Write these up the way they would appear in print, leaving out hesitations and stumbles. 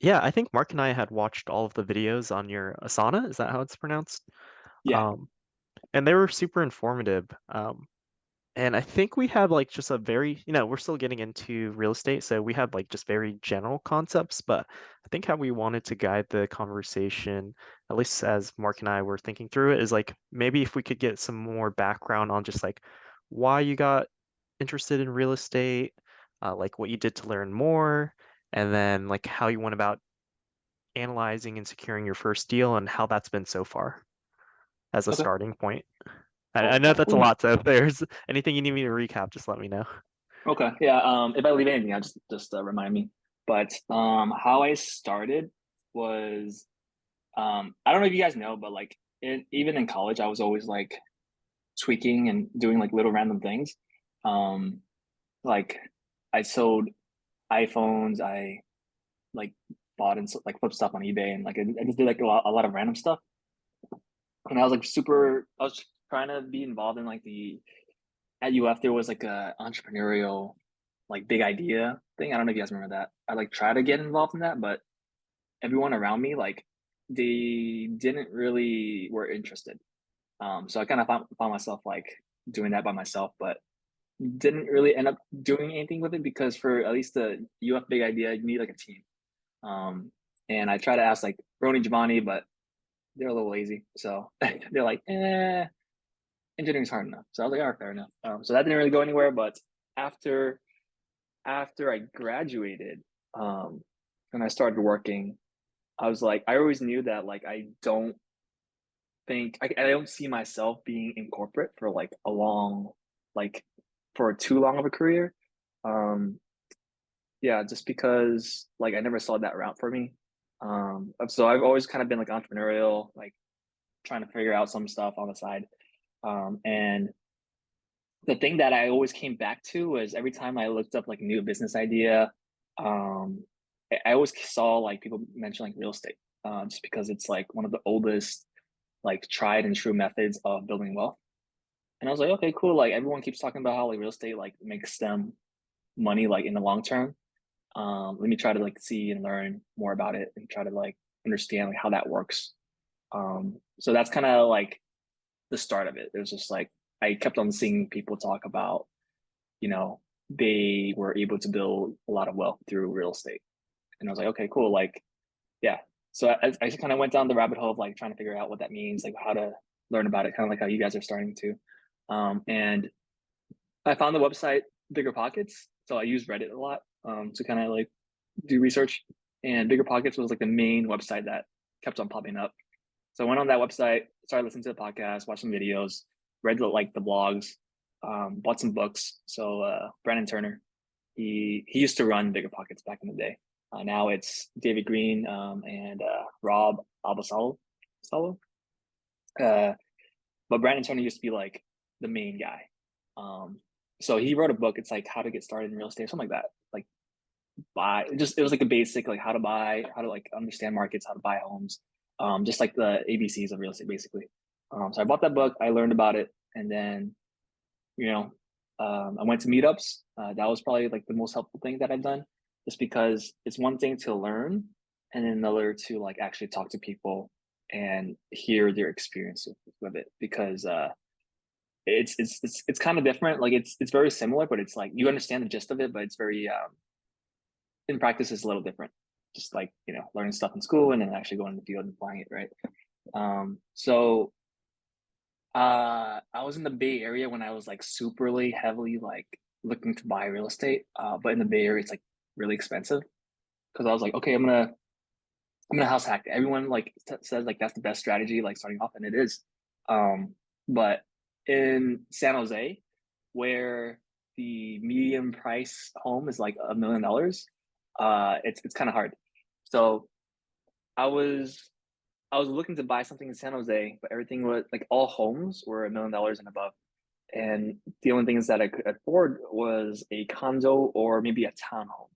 Yeah, I think Mark and I had watched all of the videos on your Asana. Is that how it's pronounced? Yeah. Um, and they were super informative. And I think we had like just a very, we're still getting into real estate, so we had like just very general concepts, but I think how we wanted to guide the conversation, at least as Mark and I were thinking through it, is like maybe if we could get some more background on just like why you got interested in real estate, like what you did to learn more, and then like how you went about analyzing and securing your first deal and how that's been so far as a Okay. starting point. I know Okay. that's a Cool. lot, so if there's anything you need me to recap, just let me know. Okay. Yeah. If I leave anything, I'll just remind me. But how I started was I don't know if you guys know, but like even in college, I was always like tweaking and doing like little random things. Um, like I sold iPhones. I like bought and like flipped stuff on eBay, and like I just did like a lot of random stuff. And I was like super. I was trying to be involved in like the at UF there was like a entrepreneurial like big idea thing. I don't know if you guys remember that. I like try to get involved in that, but everyone around me like they didn't really were interested. So I kind of found myself like doing that by myself, but didn't really end up doing anything with it because for at least the UF big idea, you need like a team. Um, and I try to ask like Roni Giovanni, but they're a little lazy. So they're like, engineering's hard enough. So I was like, all right, fair enough. So that didn't really go anywhere. But after after I graduated, um, and I started working, I was like, I always knew that like I don't see myself being in corporate for like a long, like for too long of a career. Um, yeah, just because like I never saw that route for me. So I've always kind of been like entrepreneurial, like trying to figure out some stuff on the side. And the thing that I always came back to was every time I looked up like a new business idea, um, I always saw like people mention like real estate, just because it's like one of the oldest, like tried and true methods of building wealth. And I was like, okay, cool. Like everyone keeps talking about how like real estate like makes them money like in the long term. Let me try to like see and learn more about it and try to like understand like how that works. So that's kind of like the start of it. It was just like I kept on seeing people talk about, you know, they were able to build a lot of wealth through real estate. And I was like, okay, cool. Like, yeah. So I just kind of went down the rabbit hole of like trying to figure out what that means, like how to learn about it, kind of like how you guys are starting to. And I found the website Bigger Pockets. So I use Reddit a lot to kind of like do research. And Bigger Pockets was like the main website that kept on popping up. So I went on that website, started listening to the podcast, watched some videos, read like the blogs, bought some books. So Brandon Turner, he used to run Bigger Pockets back in the day. Now it's David Green and Rob Abasalo. Salo. Uh, but Brandon Turner used to be like the main guy. Um, so he wrote a book. It's like how to get started in real estate, something like that. Like buy, just it was like a basic like how to buy, how to like understand markets, how to buy homes, just like the ABCs of real estate, basically. So I bought that book. I learned about it, and then you know, I went to meetups. That was probably like the most helpful thing that I've done, just because it's one thing to learn, and then another to like actually talk to people and hear their experience with it. Because it's kind of different. Like it's very similar, but it's like you understand the gist of it, but it's very in practice it's a little different. Just like learning stuff in school and then actually going in the field and applying it, right? So I was in the Bay Area when I was like superly heavily like looking to buy real estate. But in the Bay Area, it's like really expensive because I was like, okay, I'm gonna house hack. Everyone like says like that's the best strategy, like starting off, and it is. But in San Jose, where the medium price home is like $1 million, it's kind of hard. So I was I was looking to buy something in San Jose, but everything was like all homes were $1 million and above. And the only things that I could afford was a condo or maybe a townhome.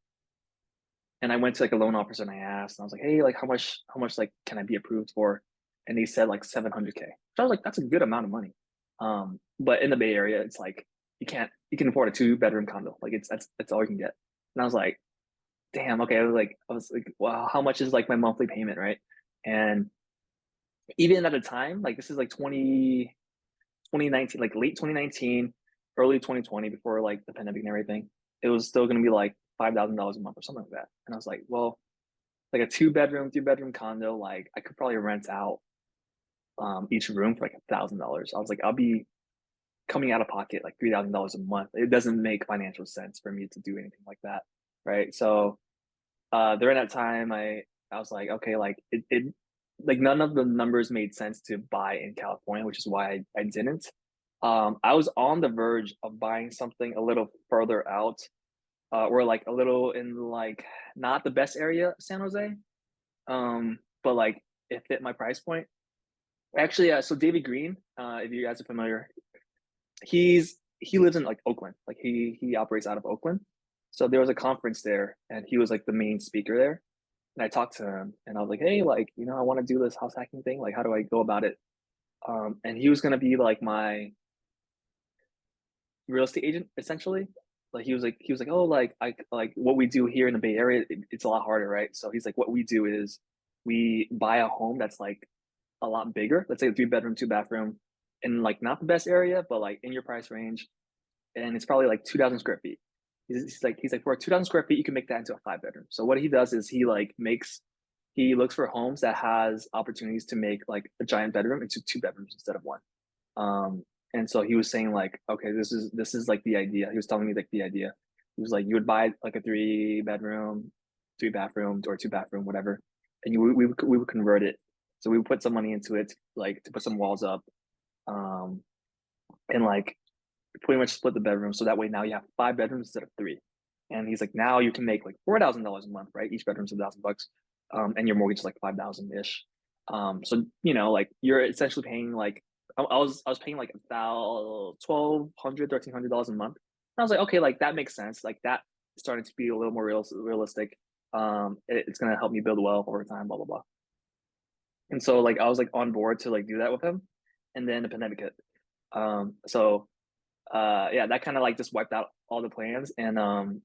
And I went to like a loan officer and I asked, and I was like, hey, like how much like can I be approved for? And they said like 700K. So I was like, that's a good amount of money. But in the Bay Area, it's like you can afford a 2 bedroom condo. Like that's all you can get. And I was like, damn, okay. I was like, wow, how much is like my monthly payment, right? And even at the time, like this is like 2019, like late 2019, early 2020, before like the pandemic and everything, it was still gonna be like $5,000 a month or something like that. And I was like, well, like a two-bedroom, three-bedroom condo, like I could probably rent out each room for like $1,000. I was like, I'll be coming out of pocket like $3,000 a month. It doesn't make financial sense for me to do anything like that, right? So during that time, I was like, okay, like it like none of the numbers made sense to buy in California, which is why I didn't. I was on the verge of buying something a little further out, or like a little in like not the best area, San Jose, but like it fit my price point. Actually, so David Green, if you guys are familiar, he lives in like Oakland. Like he operates out of Oakland. So there was a conference there, and he was like the main speaker there. And I talked to him, and I was like, "Hey, like I want to do this house hacking thing. Like, how do I go about it?" And he was gonna be like my real estate agent essentially. Like he was like, "Oh, like I like what we do here in the Bay Area. It's a lot harder, right?" So he's like, "What we do is we buy a home that's like a lot bigger. Let's say a three-bedroom, two-bathroom, in like not the best area, but like in your price range, and it's probably like 2,000 square feet. He's like for 2,000 square feet, you can make that into a five-bedroom. So what he does is he looks for homes that has opportunities to make like a giant bedroom into two bedrooms instead of one. Um, and so he was saying like, okay, this is like the idea. He was telling me like the idea. He was like, you would buy like a three-bedroom, three-bathroom, or two-bathroom, whatever, and we would convert it. So we would put some money into it, like to put some walls up, um, and like pretty much split the bedroom. So that way now you have five bedrooms instead of three. And he's like, now you can make like $4,000 a month, right? Each bedroom's $1,000, and your mortgage is like 5,000 ish. So like you're essentially paying like I was paying like about 1,200, $1,300 a month. And I was like, okay, like that makes sense. Like that is starting to be a little more realistic. It's gonna help me build wealth over time, blah blah blah. And so like I was like on board to like do that with him, and then the pandemic hit. So yeah, that kind of like just wiped out all the plans. And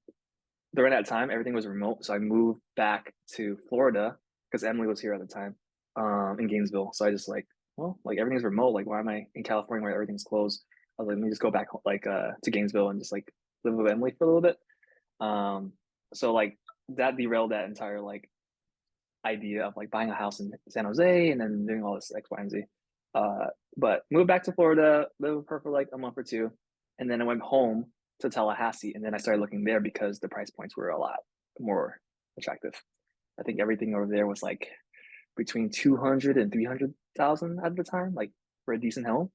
during that time, everything was remote. So I moved back to Florida because Emily was here at the time, in Gainesville. So I just like, well, like everything's remote. Like, why am I in California where everything's closed? I was like, let me just go back like to Gainesville and just like live with Emily for a little bit. Um, so like that derailed that entire like idea of like buying a house in San Jose and then doing all this X, Y, and Z. Uh, but moved back to Florida, lived with her for like a month or two, and then I went home to Tallahassee, and then I started looking there because the price points were a lot more attractive. I think everything over there was like between 200 and 300,000 at the time, like for a decent home.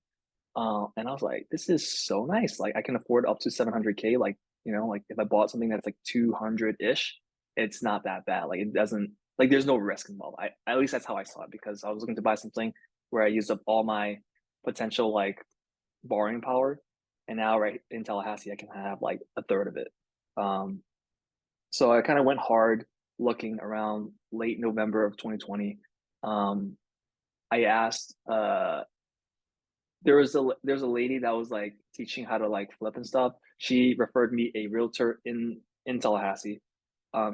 And I was like, this is so nice. Like I can afford up to 700K. Like, like if I bought something that's like 200 ish, it's not that bad. Like it doesn't, like there's no risk involved. At least that's how I saw it because I was looking to buy something where I used up all my potential like borrowing power. And now right in Tallahassee, I can have like a third of it. Um, so I kind of went hard looking around late November of 2020. Um, I asked there's a lady that was like teaching how to like flip and stuff. She referred me a realtor in Tallahassee.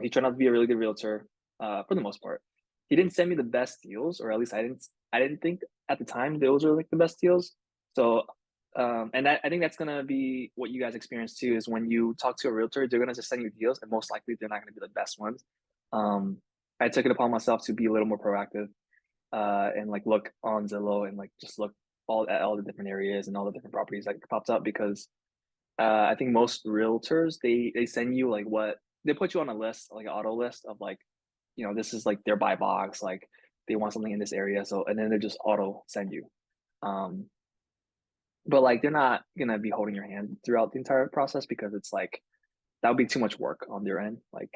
He turned out to be a really good realtor, for the most part. He didn't send me the best deals, or at least I didn't think at the time those were like the best deals. So and I think that's gonna be what you guys experience too, is when you talk to a realtor, they're gonna just send you deals, and most likely they're not gonna be the best ones. Um, I took it upon myself to be a little more proactive, and like look on Zillow and like just look all at all the different areas and all the different properties that popped up because I think most realtors they send you like what they put you on a list, like an auto list of like, this is like their buy box, like they want something in this area, so and then they just auto send you. Um, but like they're not gonna be holding your hand throughout the entire process because it's like that would be too much work on their end. Like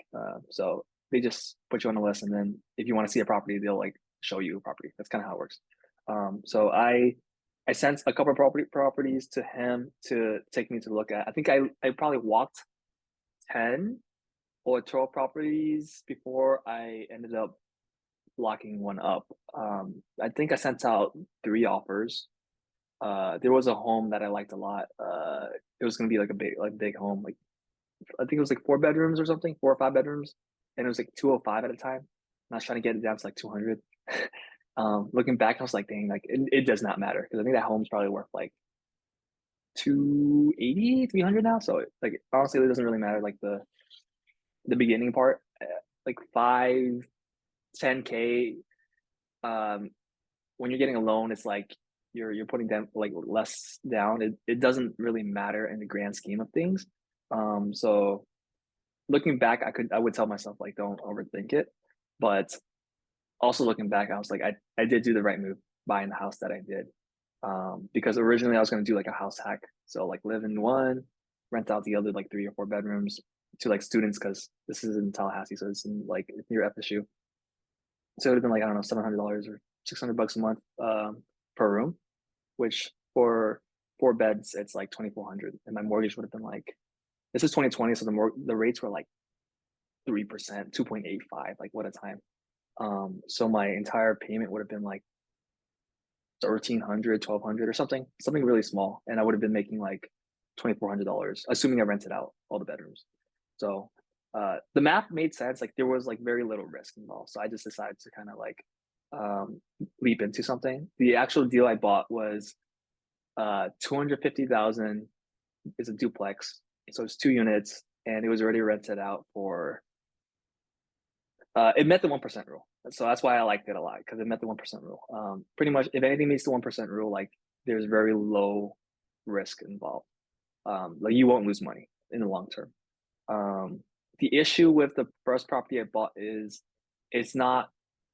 so they just put you on a list, and then if you want to see a property, they'll like show you a property. That's kind of how it works. So I sent a couple of properties to him to take me to look at. I think I probably walked 10 or 12 properties before I ended up locking one up. I think I sent out three offers. There was a home that I liked a lot. It was gonna be like a big home. Like I think it was like four bedrooms or something, four or five bedrooms. and it was like 205 at the time. And I was trying to get it down to like 200. Looking back, I was like, dang, like it does not matter because I think that home's probably worth like 280, 300 now. So like honestly, it doesn't really matter. Like the beginning part, like 5, 10K. Um, when you're getting a loan, it's like you're putting down like less down. It doesn't really matter in the grand scheme of things. So looking back, I would tell myself like don't overthink it. But also looking back, I was like I did do the right move buying the house that I did. Because originally I was gonna do like a house hack. So like live in one, rent out the other like 3 or 4 bedrooms to like students because this is in Tallahassee, so it's in like near FSU. So it would have been like I don't know $700 or $600 a month per room, which for 4 beds it's like 2,400, and my mortgage would have been like this is 2020, so the rates were like 3%, 2.85, like what a time. So my entire payment would have been like 1,300, 1,200 or something really small, and I would have been making like $2,400, assuming I rented out all the bedrooms. So the math made sense. Like there was like very little risk involved, so I just decided to kind of like leap into something. The actual deal I bought was 250,000. Is a duplex, so it's 2 units, and it was already rented out for. It met the 1% rule, so that's why I liked it a lot because it met the 1% rule. Pretty much, if anything meets the 1% rule, like there's very low risk involved. Like you won't lose money in the long term. The issue with the first property I bought is it's not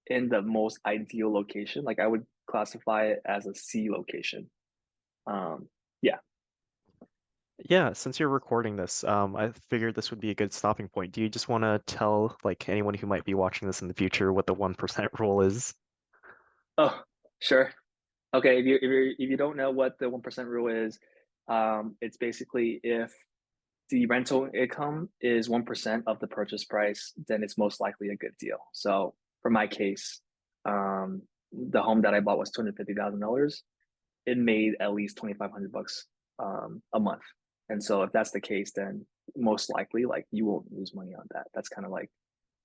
in the most ideal location. Like I would classify it as a C location. Yeah. Yeah, since you're recording this, I figured this would be a good stopping point. Do you just want to tell like anyone who might be watching this in the future what the 1% rule is? Oh, sure. Okay. If you don't know what the 1% rule is, it's basically if the rental income is 1% of the purchase price, then it's most likely a good deal. So for my case, the home that I bought was $250,000. It made at least 2,500 bucks a month. And so if that's the case, then most likely like you won't lose money on that. That's kind of like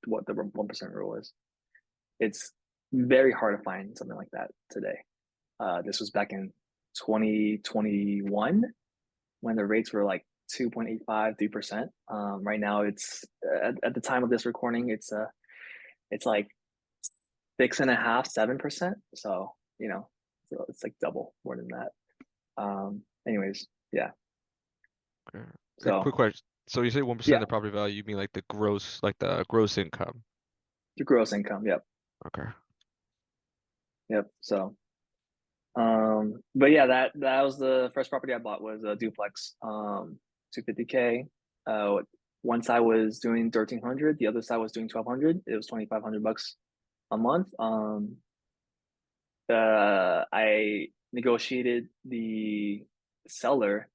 what the 1% rule is. It's very hard to find something like that today. This was back in 2021 when the rates were like 2.85, 3%. Right now it's at the time of this recording, it's like 6.5, 7%. So, so it's like double more than that. Anyways, yeah. Okay. Okay, quick So question. So you say 1% of yeah, the property value, you mean like the gross income? the gross income. Yep. Okay. Yep. So but yeah, that was the first property I bought was a duplex, 250K. Uh, one side was doing 1,300, the other side was doing 1,200. It was 2,500 bucks a month. I negotiated the seller.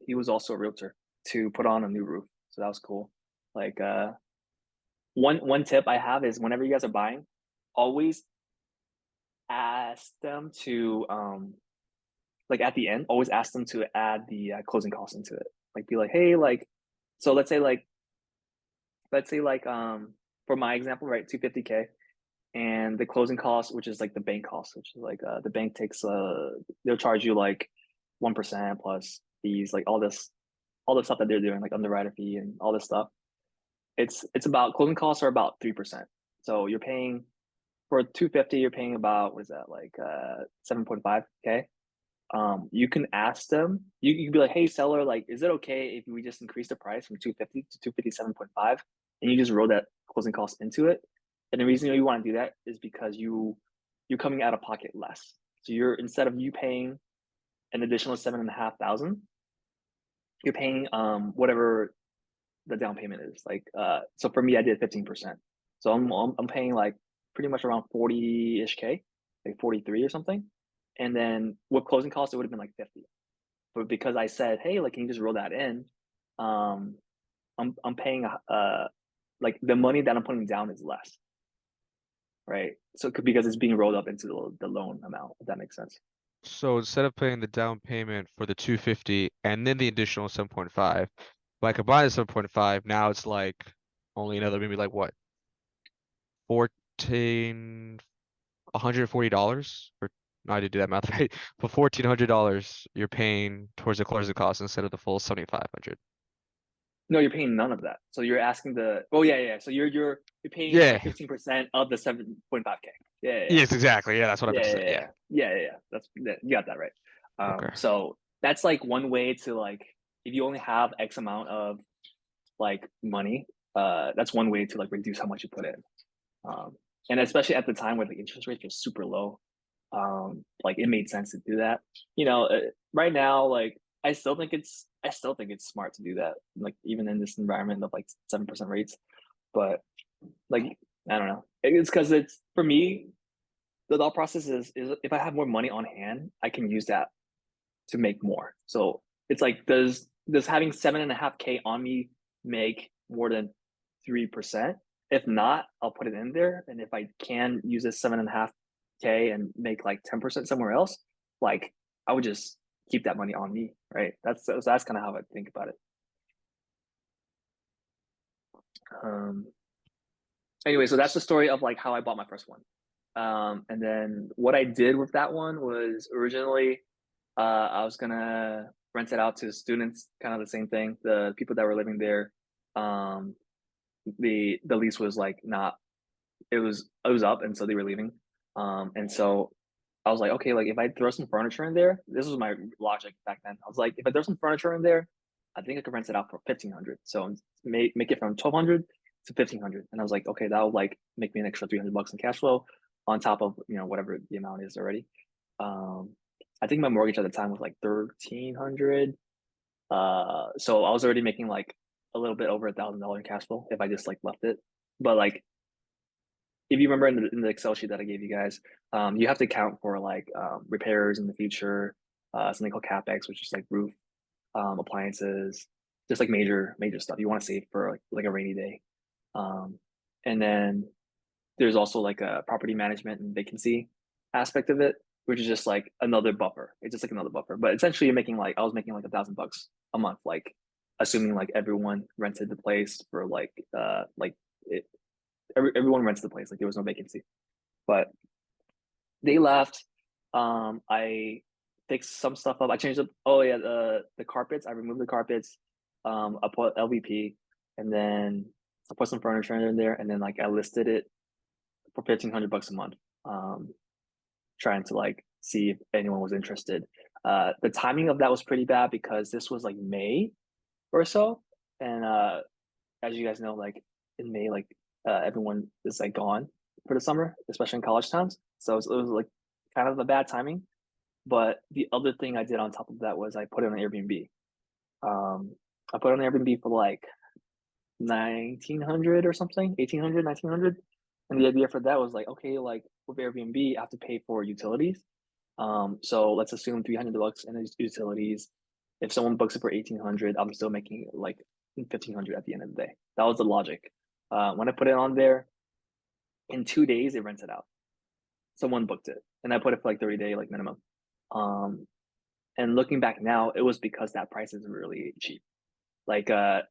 He was also a realtor to put on a new roof, so that was cool. Like one tip I have is whenever you guys are buying, always ask them to like at the end, always ask them to add the closing costs into it. Like be like, hey, like, so let's say like for my example, right, 250K, and the closing cost, which is like the bank cost, which is like the bank takes they'll charge you like 1% plus fees, like all the stuff that they're doing, like underwriter fee and all this stuff. It's about closing costs are about 3%. So you're paying for 250, you're paying about what is that like 7.5K. You can ask them, you can be like, hey seller, like is it okay if we just increase the price from 250 to 257.5 and you just roll that closing cost into it? And the reason you want to do that is because you're coming out of pocket less. So you're instead of you paying an additional 7,500, you're paying whatever the down payment is. Like so for me I did 15%. So I'm paying like pretty much around 40-ish K, like 43 or something. And then with closing costs, it would have been like 50. But because I said, hey, like, can you just roll that in? Um, I'm paying like the money that I'm putting down is less, right? So because it's being rolled up into the loan amount, if that makes sense. So instead of paying the down payment for the 250 and then the additional 7.5, by combining 7.5, now it's like only another maybe like what? $1,440, or no, I did do that math right. For $1,400, you're paying towards the closing costs instead of the full 7,500. No, you're paying none of that. So you're asking the. Oh yeah. So you're paying Yeah. like 15% of the 7.5K. Yeah. Yes, exactly. Yeah, that's what I meant Yeah, to yeah, say. Yeah. yeah. You got that right. Okay. So that's like one way to like if you only have X amount of like money, that's one way to like reduce how much you put in. And especially at the time where the interest rates were super low, like it made sense to do that. Right now, like I still think it's smart to do that. Like even in this environment of like 7% rates, but like I don't know. It's because it's for me the thought process is if I have more money on hand, I can use that to make more. So it's like, does having 7.5K on me make more than 3%? If not, I'll put it in there. And if I can use this 7.5K and make like 10% somewhere else, like I would just keep that money on me, right? That's kind of how I think about it. Um, anyway, so that's the story of like how I bought my first one. And then what I did with that one was originally I was gonna rent it out to students, kind of the same thing. The people that were living there, um, the lease was like not, it was up, and so they were leaving. And so I was like, okay, like if I throw some furniture in there, this was my logic back then. I was like, if I throw some furniture in there, I think I could rent it out for 1,500. So make it from 1,200 to 1,500, and I was like, okay, that would like make me an extra $300 in cash flow on top of whatever the amount is already. Um, I think my mortgage at the time was like 1,300. So I was already making like a little bit over $1,000 in cash flow if I just like left it. But like if you remember in the Excel sheet that I gave you guys, you have to account for like repairs in the future, something called capex, which is like roof, appliances, just like major stuff you want to save for like a rainy day. Um, and then there's also like a property management and vacancy aspect of it, which is just like another buffer. It's just like another buffer. But essentially, you're making like I was making like $1,000 a month, like assuming like everyone rented the place for like it, everyone rents the place, like there was no vacancy. But they left. I fixed some stuff up. I changed up. Oh yeah, the carpets. I removed the carpets. I put LVP, and then I put some furniture in there, and then like I listed it for $1,500 a month. Trying to like see if anyone was interested. The timing of that was pretty bad because this was like May or so, and as you guys know, like in May, like everyone is like gone for the summer, especially in college towns. So it was like kind of a bad timing. But the other thing I did on top of that was I put it on Airbnb. I put it on Airbnb for like 1,900 or something, 1,800, 1,900. And the idea for that was like, okay, like with Airbnb, I have to pay for utilities. So let's assume $300 in utilities. If someone books it for 1,800, I'm still making like 1,500 at the end of the day. That was the logic. When I put it on there, in 2 days it rented out. Someone booked it, and I put it for like 30-day like minimum. And looking back now, it was because that price is really cheap. Like a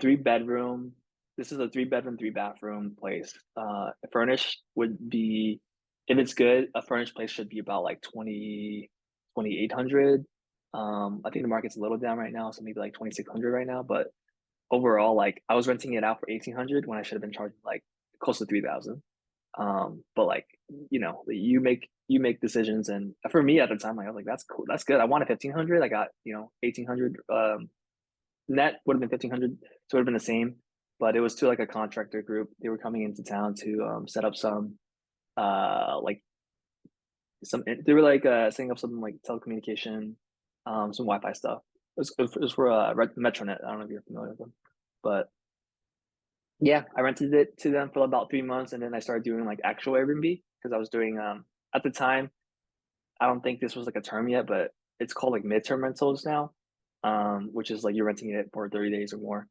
3 bedroom. This is a 3 bedroom, 3 bathroom place. Furnished would be, if it's good, a furnished place should be about like 2,800. I think the market's a little down right now, so maybe like 2,600 right now. But overall, like I was renting it out for 1,800 when I should have been charging like close to 3,000. But like you make decisions, and for me at the time, like, I was like, that's cool, that's good. I wanted 1,500. I got 1,800. Net would have been 1,500, so it would have been the same. But it was to like a contractor group. They were coming into town to set up some like they were like setting up something like telecommunication, some Wi-Fi stuff. It was for Metronet. I don't know if you're familiar with them, but yeah, I rented it to them for about 3 months, and then I started doing like actual Airbnb because I was doing at the time. I don't think this was like a term yet, but it's called like midterm rentals now, which is like you're renting it for 30 days or more.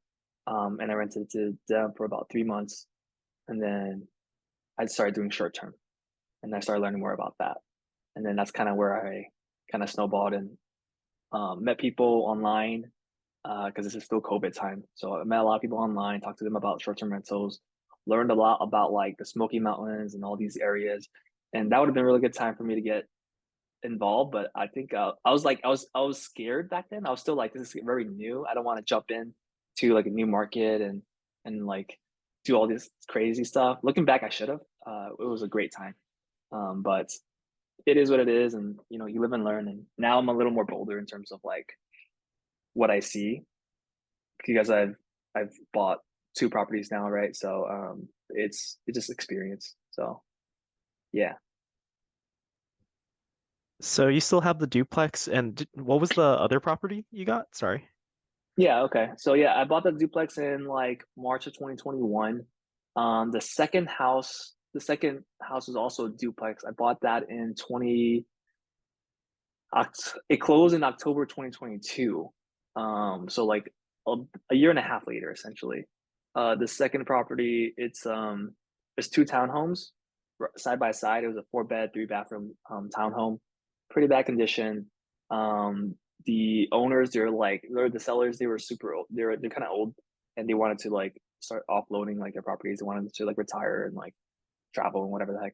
And I rented it to them for about 3 months, and then I started doing short term, and I started learning more about that. And then that's kind of where I kind of snowballed and met people online because this is still COVID time. So I met a lot of people online, talked to them about short term rentals. learned a lot about like the Smoky Mountains and all these areas, and that would have been a really good time for me to get involved. But I think I was scared back then. I was still like, this is very new. I don't want to jump in to like a new market and like do all this crazy stuff. Looking back, I should have. It was a great time, but it is what it is, and you know, you live and learn. And now I'm a little more bolder in terms of like what I see, because I've bought two properties now, right? So it's just experience. So yeah. So you still have the duplex, and what was the other property you got? Sorry. Yeah, okay. So yeah, I bought the duplex in like March of 2021. The second house was also a duplex. I bought that in 20 it closed in October 2022. So like a year and a half later, essentially. The second property, it's two townhomes side by side. It was a 4 bed, 3 bathroom townhome, pretty bad condition. The owners, they're the sellers, they were super old. They're kind of old, and they wanted to like start offloading like their properties. They wanted to like retire and like travel and whatever the heck.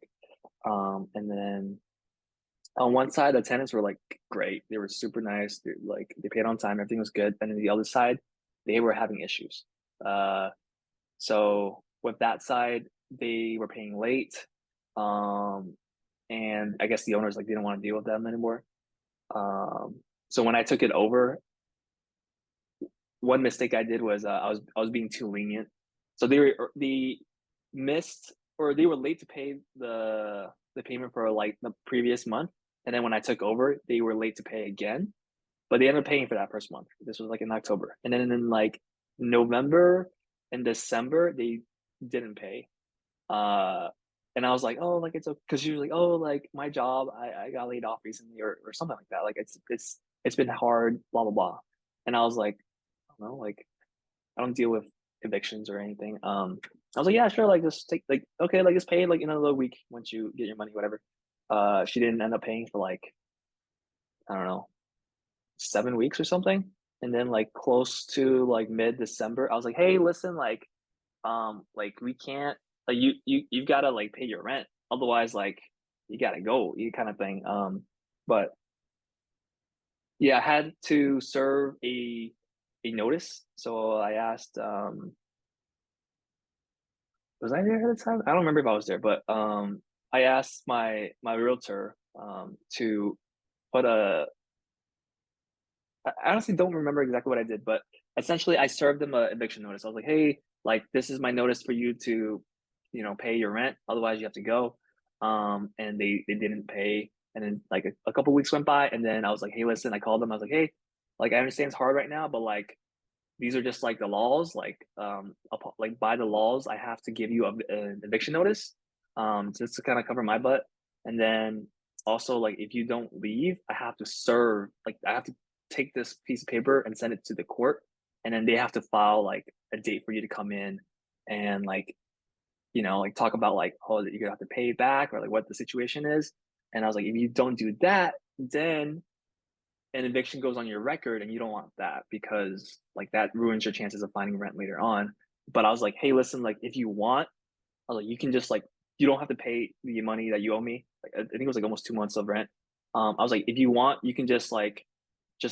And then on one side, the tenants were like great. They were super nice. They paid on time. Everything was good. And then the other side, they were having issues. Uh, so with that side, they were paying late. Um, and I guess the owners like didn't want to deal with them anymore. So when I took it over, one mistake I did was I was being too lenient. So they missed, or they were late to pay the payment for like the previous month, and then when I took over, they were late to pay again. But they ended up paying for that first month. This was like in October, and then in like November and December they didn't pay. Uh, and I was like, oh, like it's because she was like, oh, like my job, I got laid off recently, or something like that. Like it's been hard, blah blah blah. And I was like, I don't know, like I don't deal with evictions or anything. I was like, yeah, sure, like just take like okay, like just pay like in another week once you get your money, whatever. She didn't end up paying for like, I don't know, 7 weeks or something. And then like close to like mid-December, I was like, hey, listen, like we can't, like you've gotta like pay your rent. Otherwise, like you gotta go, you kind of thing. But yeah, I had to serve a notice. So I asked, was I there at the time? I don't remember if I was there, but I asked my realtor to put a. I honestly don't remember exactly what I did, but essentially I served them a eviction notice. I was like, hey, like this is my notice for you to, you know, pay your rent. Otherwise, you have to go. And they didn't pay, and then like a couple weeks went by, and then I was like, hey, listen, I called them. I was like, hey, like I understand it's hard right now, but like these are just like the laws. Like by the laws, I have to give you an eviction notice, just to kind of cover my butt. And then also like if you don't leave, I have to serve. Like I have to take this piece of paper and send it to the court, and then they have to file like a date for you to come in and like you know like talk about like oh you're gonna have to pay it back or like what the situation is. And I was like, if you don't do that, then an eviction goes on your record, and you don't want that because like that ruins your chances of finding rent later on. But I was like, hey, listen, like if you want, I was like, you can just like you don't have to pay the money that you owe me. Like I think it was like almost 2 months of rent. I was like, if you want, you can just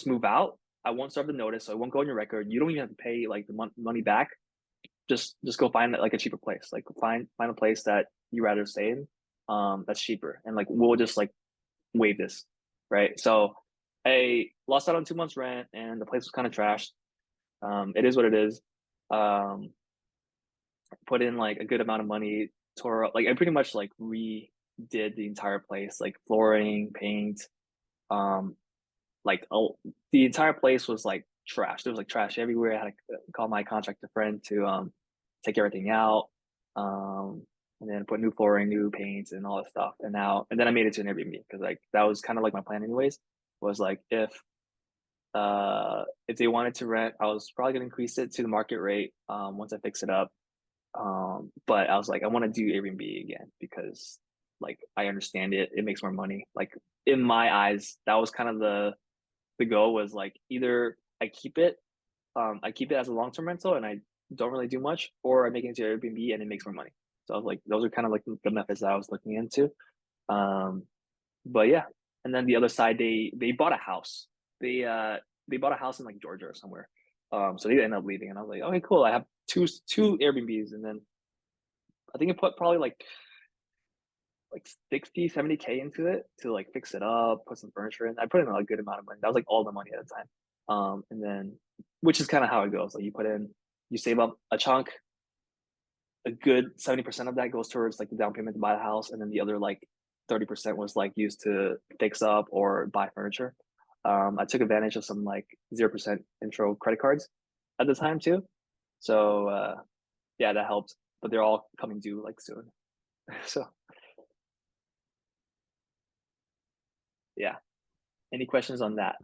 move out. I won't serve the notice, so it won't go on your record. You don't even have to pay like the money back. Just go find like a cheaper place. Like find a place that you rather stay in. That's cheaper, and like we'll just like waive this, right? So I lost out on 2 months rent, and the place was kind of trashed. It is what it is. Um, put in like a good amount of money, tore up, like I pretty much like redid the entire place, like flooring, paint, um, like the entire place was like trash. There was like trash everywhere. I had to call my contractor friend to take everything out. And then put new flooring, new paints, and all that stuff. And then I made it to an Airbnb because like that was kind of like my plan anyways. Was like if they wanted to rent, I was probably gonna increase it to the market rate once I fix it up. But I was like, I want to do Airbnb again because like I understand it. It makes more money. Like in my eyes, that was kind of the goal was like either I keep it as a long term rental and I don't really do much, or I make it into Airbnb and it makes more money. So I was like, those are kind of like the methods that I was looking into. But yeah, and then the other side, they bought a house. They bought a house in like Georgia or somewhere. So they ended up leaving, and I was like, okay, cool. I have two Airbnbs, and then I think I put probably like 60, 70K into it to like fix it up, put some furniture in. I put in a good amount of money. That was like all the money at the time. And then which is kind of how it goes. Like you save up a chunk, a good 70% of that goes towards like the down payment to buy the house, and then the other like 30% was like used to fix up or buy furniture. I took advantage of some like 0% intro credit cards at the time too. So yeah, that helped. But they're all coming due like soon. So yeah. Any questions on that?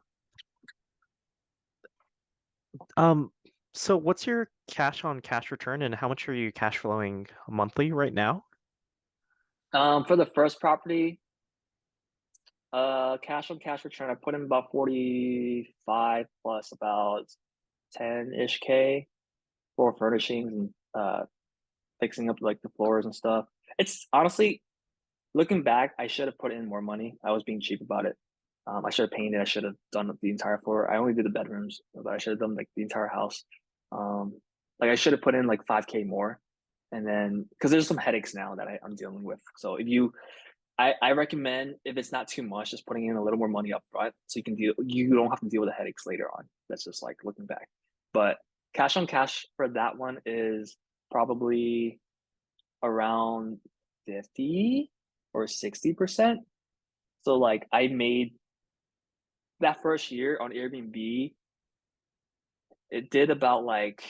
So what's your cash on cash return and how much are you cash flowing monthly right now? For the first property, cash on cash return, I put in about 45 plus about 10-ish K for furnishings and fixing up like the floors and stuff. It's honestly, looking back, I should have put in more money. I was being cheap about it. I should have painted. I should have done the entire floor. I only did the bedrooms, but I should have done like the entire house. Like I should have put in like 5K more, and then because there's some headaches now that I'm dealing with. So if you, I recommend if it's not too much, just putting in a little more money up front so you can deal. You don't have to deal with the headaches later on. That's just like looking back. But cash on cash for that one is probably around 50 or 60%. So like I made that first year on Airbnb, it did about like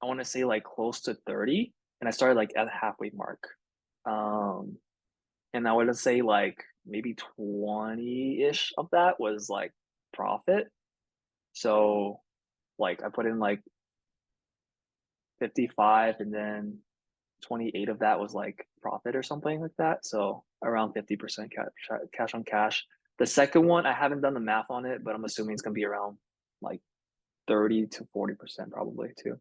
I want to say like close to 30, and I started like at the halfway mark. Um and I would say like maybe 20-ish of that was like profit. So like I put in like 55, and then 28 of that was like profit or something like that. So around 50% cash on cash. The second one, I haven't done the math on it, but I'm assuming it's gonna be around like 30 to 40% probably too.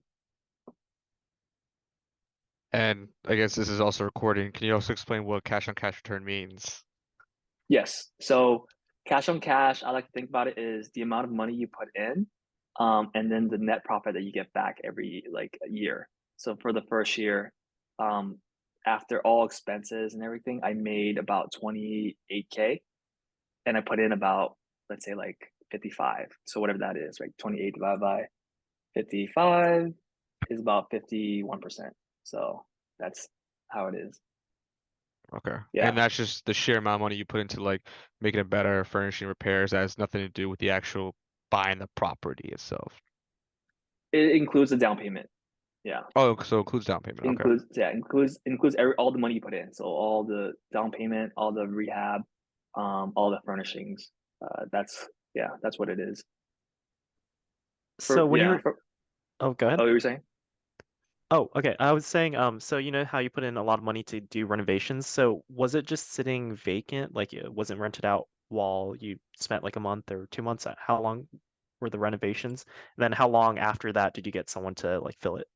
And I guess this is also recording. Can you also explain what cash on cash return means? Yes. So cash on cash, I like to think about it is the amount of money you put in, and then the net profit that you get back every like year. So for the first year, um, after all expenses and everything, I made about 28K, and I put in about, let's say like 55. So whatever that is, right? 28 divided by 55 is about 51%. So that's how it is. Okay. Yeah. And that's just the sheer amount of money you put into like making it better, furnishing repairs. That has nothing to do with the actual buying the property itself. It includes the down payment. Yeah. Oh, so it includes down payment. Okay. Includes all the money you put in. So all the down payment, all the rehab, all the furnishings. That's yeah, that's what it is. So when you were, oh, go ahead. Oh, you were saying? Oh, okay. I was saying, so you know how you put in a lot of money to do renovations. So was it just sitting vacant, like it wasn't rented out while you spent like a month or 2 months? How long were the renovations? And then how long after that did you get someone to like fill it?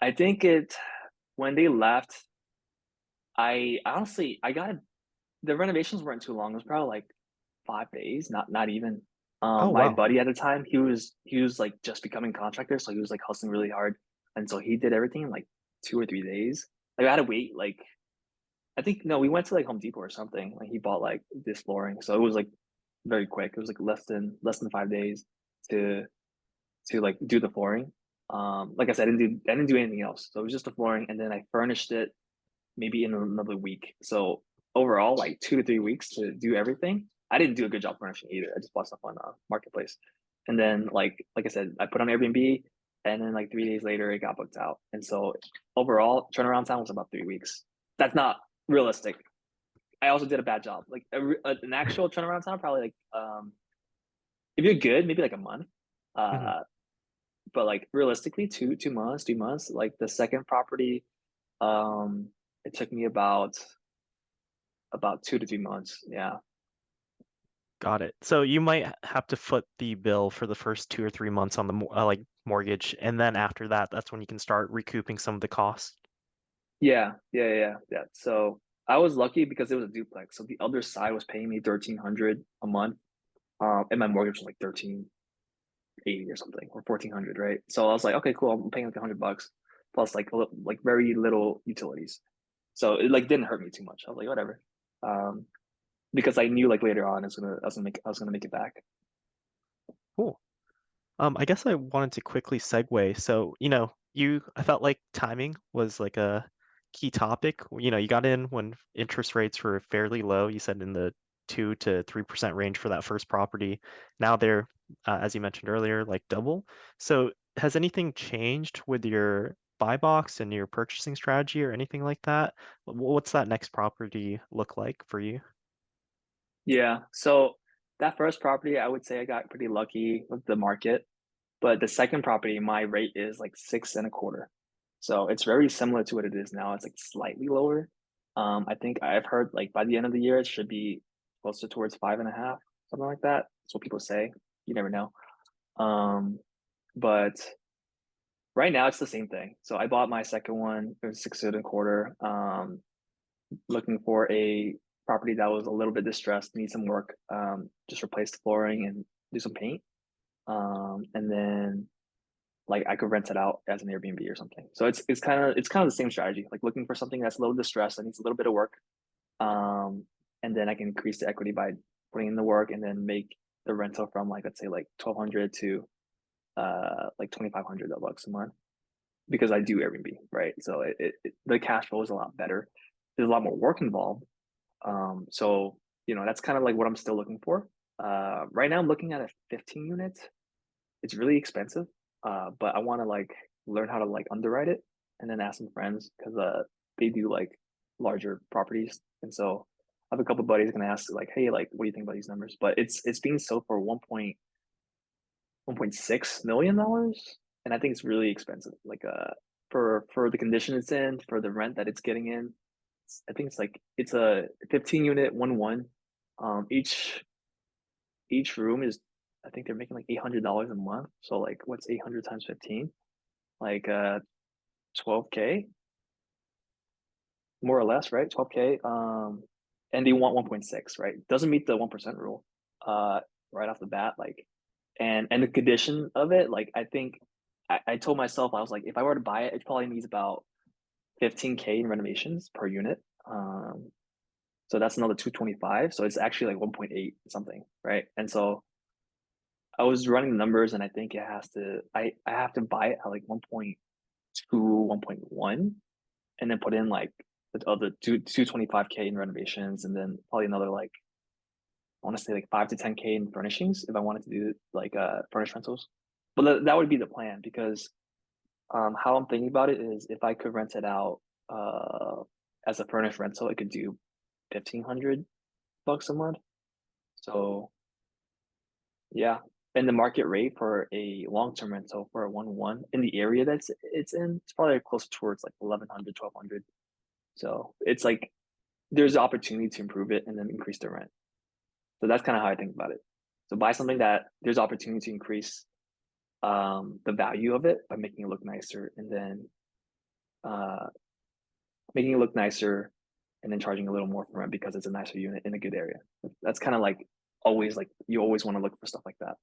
I think when they left, I honestly I got the renovations weren't too long. It was probably like 5 days, not even. Oh, My wow. buddy at the time, he was like just becoming contractor, so he was like hustling really hard, and so he did everything in like 2 or 3 days. Like I had to wait like I think no, we went to like Home Depot or something. Like he bought like this flooring, so it was like very quick. It was like less than 5 days to like do the flooring. Like I said, I didn't do anything else. So it was just the flooring, and then I furnished it maybe in another week. So overall, like 2 to 3 weeks to do everything. I didn't do a good job furnishing either. I just bought stuff on Marketplace, and then like I said, I put on Airbnb, and then like 3 days later, it got booked out. And so overall, turnaround time was about 3 weeks. That's not realistic. I also did a bad job. Like an actual turnaround time, probably like if you're good, maybe like a month. Mhm. Uh, but like realistically, 2 months, 3 months. Like the second property, it took me about 2 to 3 months. Yeah. Got it. So you might have to foot the bill for the first 2 or 3 months on the like mortgage, and then after that, that's when you can start recouping some of the costs. Yeah, yeah. So I was lucky because it was a duplex. So the other side was paying me 1,300 a month, and my mortgage was like 1,380 or something, or 1,400, right? So I was like, okay, cool. I'm paying like $100 plus like very little utilities. So it like didn't hurt me too much. I was like, whatever, um, because I knew like later on I was gonna make it back. Cool. I guess I wanted to quickly segue. So, I felt like timing was like a key topic. You got in when interest rates were fairly low. You said in the 2 to 3% range for that first property. Now they're, as you mentioned earlier, like double. So, has anything changed with your buy box and your purchasing strategy or anything like that? What's that next property look like for you? Yeah. So that first property, I would say I got pretty lucky with the market. But the second property, my rate is like 6.25. So it's very similar to what it is now. It's like slightly lower. I think I've heard like by the end of the year it should be closer towards 5.5, something like that. That's what people say. You never know. Um, but right now it's the same thing. So I bought my second one. It was 6.25. Looking for a property that was a little bit distressed, need some work. Just replace the flooring and do some paint. And then like I could rent it out as an Airbnb or something. So it's kind of the same strategy, like looking for something that's a little distressed that needs a little bit of work. Um, and then I can increase the equity by putting in the work and then make the rental from like let's say like 1,200 to like 2,500 bucks a month because I do Airbnb, right? So the cash flow is a lot better. There's a lot more work involved. So that's kind of like what I'm still looking for. Right now I'm looking at a 15 unit. It's really expensive, but I want to like learn how to like underwrite it and then ask some friends because they do like larger properties, and so I have a couple buddies gonna ask like, hey, like, what do you think about these numbers? But it's being sold for 1.6 million dollars, and I think it's really expensive. Like for the condition it's in, for the rent that it's getting in, I think it's a 15 unit 1-1. Each room is, I think they're making like $800 a month. So like what's 800 times 15? Like 12K, more or less, right? 12K. And they want 1.6, right? Doesn't meet the 1% rule right off the bat. Like and the condition of it, like I think I told myself, I was like, if I were to buy it, it probably needs about 15K in renovations per unit. So that's another 225. So it's actually like 1.8 something, right? And so I was running the numbers and I think I have to buy it at like 1.2, 1.1, and then put in like the other 225K in renovations and then probably another like I want to say like 5 to 10K in furnishings if I wanted to do like furnished rentals. But that would be the plan because how I'm thinking about it is if I could rent it out as a furnished rental, it could do 1,500 bucks a month. So yeah. And the market rate for a long-term rental for a 1-1 in the area it's in, it's probably closer towards like 1,100, 1,200. So it's like there's opportunity to improve it and then increase the rent. So that's kind of how I think about it. So buy something that there's opportunity to increase the value of it by making it look nicer and then uh, making it look nicer and then charging a little more for rent because it's a nicer unit in a good area. That's kind of like always like you always want to look for stuff like that.